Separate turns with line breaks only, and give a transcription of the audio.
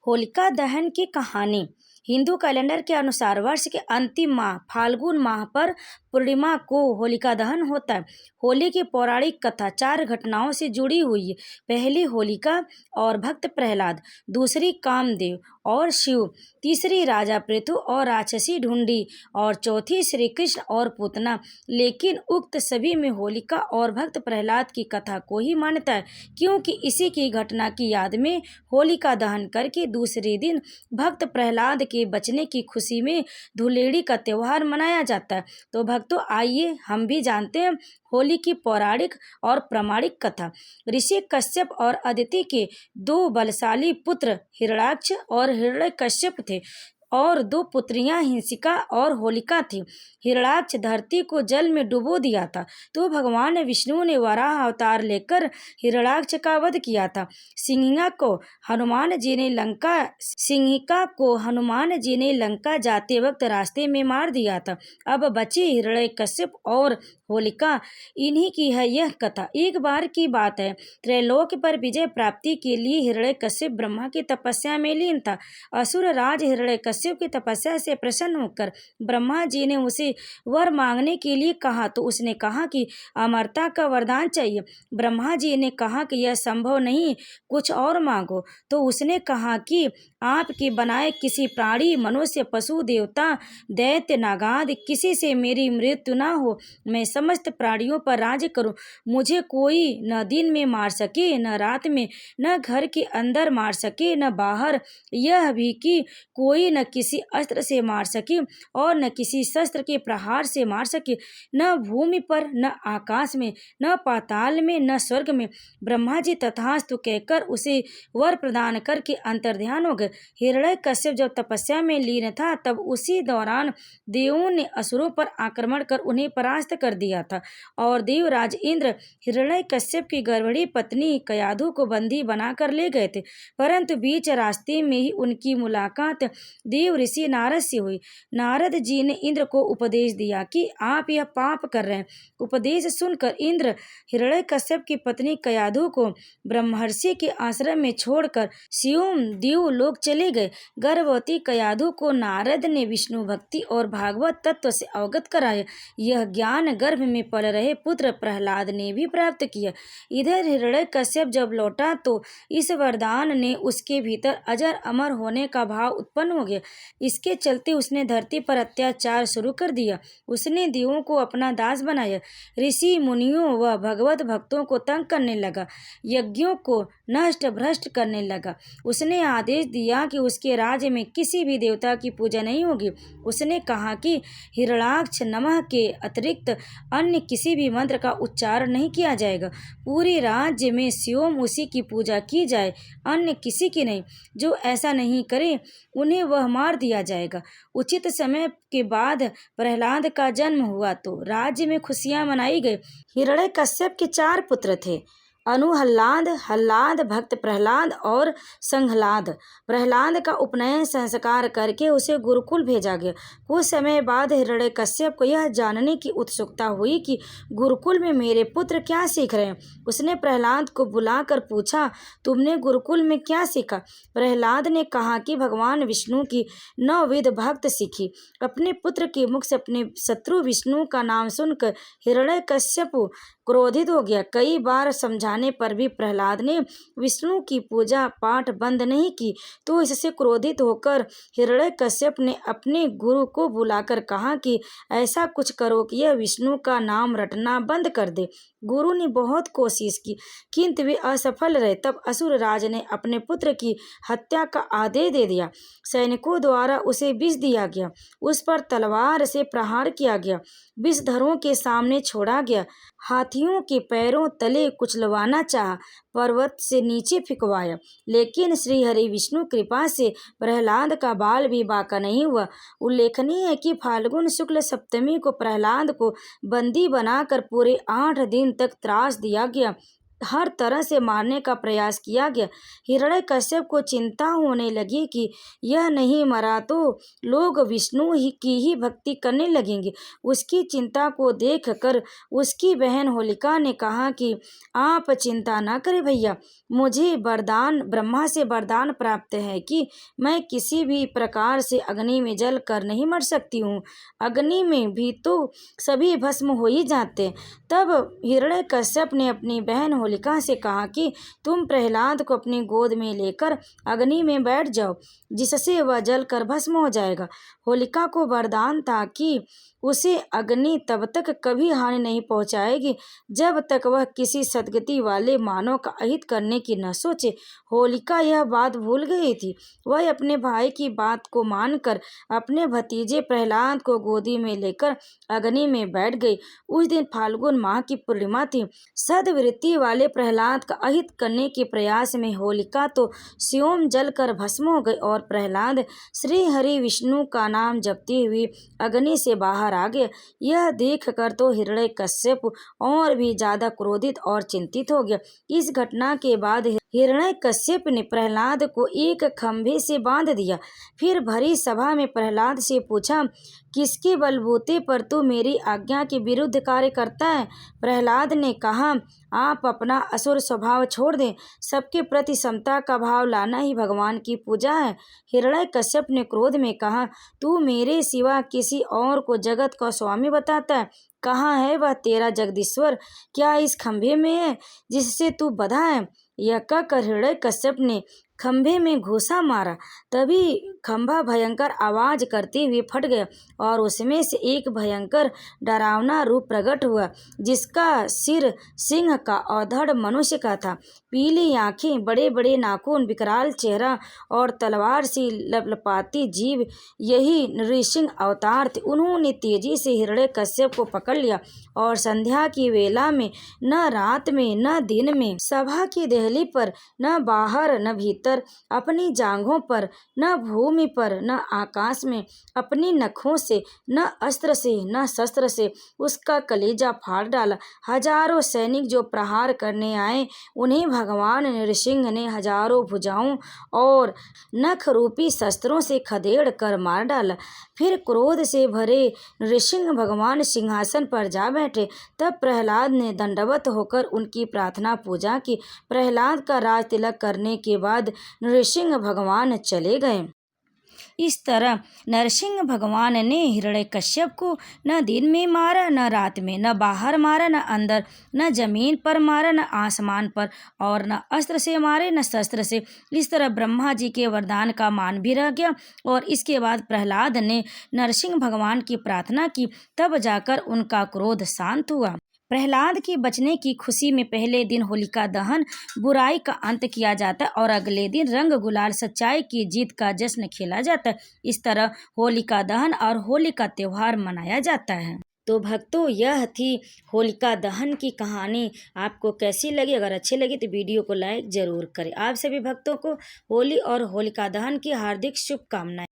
होलिका दहन की कहानी। हिंदू कैलेंडर के अनुसार वर्ष के अंतिम माह फाल्गुन माह पर पूर्णिमा को होलिका दहन होता है। होली की पौराणिक कथा 4 घटनाओं से जुड़ी हुई है। पहली होलिका और भक्त प्रहलाद, दूसरी कामदेव और शिव, तीसरी राजा पृथु और राक्षसी ढूंढी और चौथी श्री कृष्ण और पूतना। लेकिन उक्त सभी में होलिका और भक्त प्रहलाद की कथा को ही मान्यता है, क्योंकि इसी की घटना की याद में होलिका दहन करके दूसरे दिन भक्त प्रहलाद के बचने की खुशी में धुलेड़ी का त्योहार मनाया जाता है। तो भक्तों, आइए हम भी जानते हैं होली की पौराणिक और प्रामाणिक कथा। ऋषि कश्यप और अदिति के 2 बलशाली पुत्र हिरण्याक्ष और हिरण्यकश्यप थे और 2 पुत्रियां हिंसिका और होलिका थी। हिरण्याक्ष धरती को जल में डुबो दिया था, तो भगवान विष्णु ने वराह अवतार लेकर हिरण्याक्ष का वध किया था। सिंहिका को हनुमान जी ने लंका जाते वक्त रास्ते में मार दिया था। अब बचे हिरण्यकश्यप और होलिका, इन्हीं की है यह कथा। एक बार की बात है, त्रैलोक पर विजय प्राप्ति के लिए हिरण्यकश्यप ब्रह्मा की तपस्या में लीन था। असुर राज हिरण्यकश्यप की तपस्या से प्रसन्न होकर ब्रह्मा जी ने उसे वर मांगने के लिए कहा, तो उसने कहा कि अमरता का वरदान चाहिए। ब्रह्मा जी ने कहा कि यह संभव नहीं, कुछ और मांगो। तो उसने कहा कि आपके बनाए किसी प्राणी, मनुष्य, पशु, देवता, दैत्य, नागाद, किसी से मेरी मृत्यु न हो, मैं समस्त प्राणियों पर राज्य करूं। मुझे कोई न दिन में मार सके, न रात में, न घर के अंदर मार सके, न बाहर, यह भी कि कोई न किसी अस्त्र से मार सके और न किसी शस्त्र के प्रहार से मार सके, न भूमि पर, न आकाश में, न पाताल में, न स्वर्ग में। ब्रह्मा जी तथास्तु कहकर उसे वर प्रदान करके अंतर्ध्यान हो गए। हिरण्यकश्यप जब तपस्या में लीन था, तब उसी दौरान देवों ने असुरों पर आक्रमण कर उन्हें परास्त कर दिया था और देवराज इंद्र हिरण्यकश्यप की गर्भणी पत्नी कयाधु को बंदी बनाकर ले गए थे। परंतु बीच रास्ते में ही उनकी मुलाकात देव ऋषि नारद से हुई। नारद जी ने इंद्र को उपदेश दिया कि आप यह पाप कर रहे हैं। उपदेश सुनकर इंद्र हिरण्यकश्यप की पत्नी कयाधु को ब्रह्मर्षि के आश्रम में छोड़कर शिवम देव लोक चले गए। गर्भवती कयाधु को नारद ने विष्णु भक्ति और भागवत तत्व से अवगत कराया। यह ज्ञान गर्भ में पल रहे पुत्र प्रहलाद ने भी प्राप्त किया। इधर हिरण्यकश्यप जब लौटा तो इस वरदान ने उसके भीतर अजर अमर होने का भाव उत्पन्न हो गया। इसके चलते उसने धरती पर अत्याचार शुरू कर दिया। उसने देवों को अपना दास बनाया, ऋषि मुनियों व भगवत भक्तों को तंग करने लगा, यज्ञों को नष्ट भ्रष्ट करने लगा। उसने आदेश दिया कि उसके राज्य में किसी भी देवता की पूजा नहीं होगी। उसने कहा कि हिरण्याक्ष नमः के अतिरिक्त अन्य किसी भी मंत्र का उच्चारण नहीं किया जाएगा। पूरे राज्य में शिवम उसी की पूजा की जाए, अन्य किसी की नहीं। जो ऐसा नहीं करे उन्हें वह मार दिया जाएगा। उचित समय के बाद प्रहलाद का जन्म हुआ तो राज्य में खुशियां मनाई गई। हिरण्यकश्यप के 4 पुत्र थे, अनुहल्लाद, हल्लाद, भक्त प्रहलाद और संहलाद। प्रहलाद का उपनयन संस्कार करके उसे गुरुकुल भेजा गया। कुछ समय बाद हिरण्यकश्यप को यह जानने की उत्सुकता हुई कि गुरुकुल में मेरे पुत्र क्या सीख रहे हैं। उसने प्रहलाद को बुलाकर पूछा, तुमने गुरुकुल में क्या सीखा? प्रहलाद ने कहा कि भगवान विष्णु की 9 विध भक्त सीखी। अपने पुत्र के मुख से अपने शत्रु विष्णु का नाम सुनकर हिरण्यकश्यप क्रोधित हो गया। कई बार समझाने पर भी प्रहलाद ने विष्णु की पूजा पाठ बंद नहीं की, तो इससे क्रोधित होकर हिरण्यकश्यप ने अपने गुरु को बुलाकर कहा कि ऐसा कुछ करो कि यह विष्णु का नाम रटना बंद कर दे। गुरु ने बहुत कोशिश की, किंतु वे असफल रहे। तब असुर राज ने अपने पुत्र की हत्या का आदेश दे दिया। सैनिकों द्वारा उसे विष दिया गया, उस पर तलवार से प्रहार किया गया, विषधरों के सामने छोड़ा गया, हाथियों के पैरों तले कुचलवाना चाहा, पर्वत से नीचे फिकवाया। लेकिन श्री हरि विष्णु कृपा से प्रहलाद का बाल भी बाका नहीं हुआ। उल्लेखनीय है कि फाल्गुन शुक्ल सप्तमी को प्रहलाद को बंदी बनाकर पूरे 8 दिन तक त्रास दिया गया। हर तरह से मारने का प्रयास किया गया। हिरण्यकश्यप को चिंता होने लगी कि यह नहीं मरा तो लोग विष्णु की ही भक्ति करने लगेंगे। उसकी चिंता को देखकर उसकी बहन होलिका ने कहा कि आप चिंता न करें भैया, मुझे वरदान ब्रह्मा से वरदान प्राप्त है कि मैं किसी भी प्रकार से अग्नि में जल कर नहीं मर सकती हूँ। अग्नि में भी तो सभी भस्म हो ही जाते। तब हिरण्यकश्यप ने अपनी बहन होलिका से कहा कि तुम प्रहलाद को अपनी गोद में लेकर अग्नि में बैठ जाओ, जिससे वह जल कर भस्म हो जाएगा। होलिका को वरदान था कि उसे अग्नि तब तक कभी हानि नहीं पहुंचाएगी जब तक वह किसी सद्गति वाले मानव का अहित करने की न सोचे। होलिका यह बात भूल गई थी। वह अपने भाई की बात को मानकर अपने भतीजे प्रहलाद को गोदी में लेकर अग्नि में बैठ गई। उस दिन फाल्गुन माह की पूर्णिमा थी। सद्वृत्ति वाले प्रहलाद का अहित करने के प्रयास में होलिका तो स्वयं जल कर भस्म हो गई और प्रहलाद श्री हरि विष्णु का नाम जपते हुए अग्नि से बाहर आ गया। यह देख कर तो हिरण्यकश्यप और भी ज्यादा क्रोधित और चिंतित हो गया। इस घटना के बाद हिरण्यकश्यप ने प्रहलाद को एक खंभे से बांध दिया। फिर भरी सभा में प्रहलाद से पूछा, किसके बलबूते पर तू मेरी आज्ञा के विरुद्ध कार्य करता है? प्रहलाद ने कहा, आप अपना असुर स्वभाव छोड़ दें। सबके प्रति समता का भाव लाना ही भगवान की पूजा है। हिरण्यकश्यप ने क्रोध में कहा, तू मेरे सिवा किसी और को जगत का स्वामी बताता है। कहाँ है वह तेरा जगदीश्वर? क्या इस खंभे में है जिससे तू बंधा है? यह कहकर हिरण्यकश्यप ने खंभे में घूसा मारा। तभी खंभा भयंकर आवाज करते हुए फट गया और उसमें से एक भयंकर डरावना रूप प्रकट हुआ, जिसका सिर सिंह का और धड़ मनुष्य का था। पीली आंखें, बड़े बड़े नाखून, विकराल चेहरा और तलवार सी लपलपाती जीभ, यही नृसिंह अवतार थे। उन्होंने तेजी से हिरण्यकश्यप को पकड़ लिया और संध्या की वेला में, न रात में न दिन में, सभा की देहली पर, न बाहर न भीतर, अपनी जांघों पर, न भूमि पर न आकाश में, अपनी नखों से, न अस्त्र से न शस्त्र से उसका कलेजा फाड़ डाला। हजारों सैनिक जो प्रहार करने आए, उन्हें भगवान नृसिंह ने हजारों भुजाओं और नख रूपी शस्त्रों से खदेड़ कर मार डाला। फिर क्रोध से भरे नृसिंह भगवान सिंहासन पर जा बैठे। तब प्रहलाद ने दंडवत होकर उनकी प्रार्थना पूजा की। प्रहलाद का राज तिलक करने के बाद नृसिंह भगवान चले गए। इस तरह नरसिंह भगवान ने हिरण्यकश्यप को न दिन में मारा, न रात में, न बाहर मारा, न अंदर, न जमीन पर मारा, न आसमान पर, और न अस्त्र से मारे न शस्त्र से। इस तरह ब्रह्मा जी के वरदान का मान भी रह गया। और इसके बाद प्रहलाद ने नरसिंह भगवान की प्रार्थना की, तब जाकर उनका क्रोध शांत हुआ। प्रहलाद के बचने की खुशी में पहले दिन होलिका दहन, बुराई का अंत किया जाता है, और अगले दिन रंग गुलाल सच्चाई की जीत का जश्न खेला जाता है। इस तरह होलिका दहन और होली का त्योहार मनाया जाता है। तो भक्तों, यह थी होलिका दहन की कहानी। आपको कैसी लगी? अगर अच्छी लगी तो वीडियो को लाइक जरूर करें। आप सभी भक्तों को होली और होलिका दहन की हार्दिक शुभकामनाएं।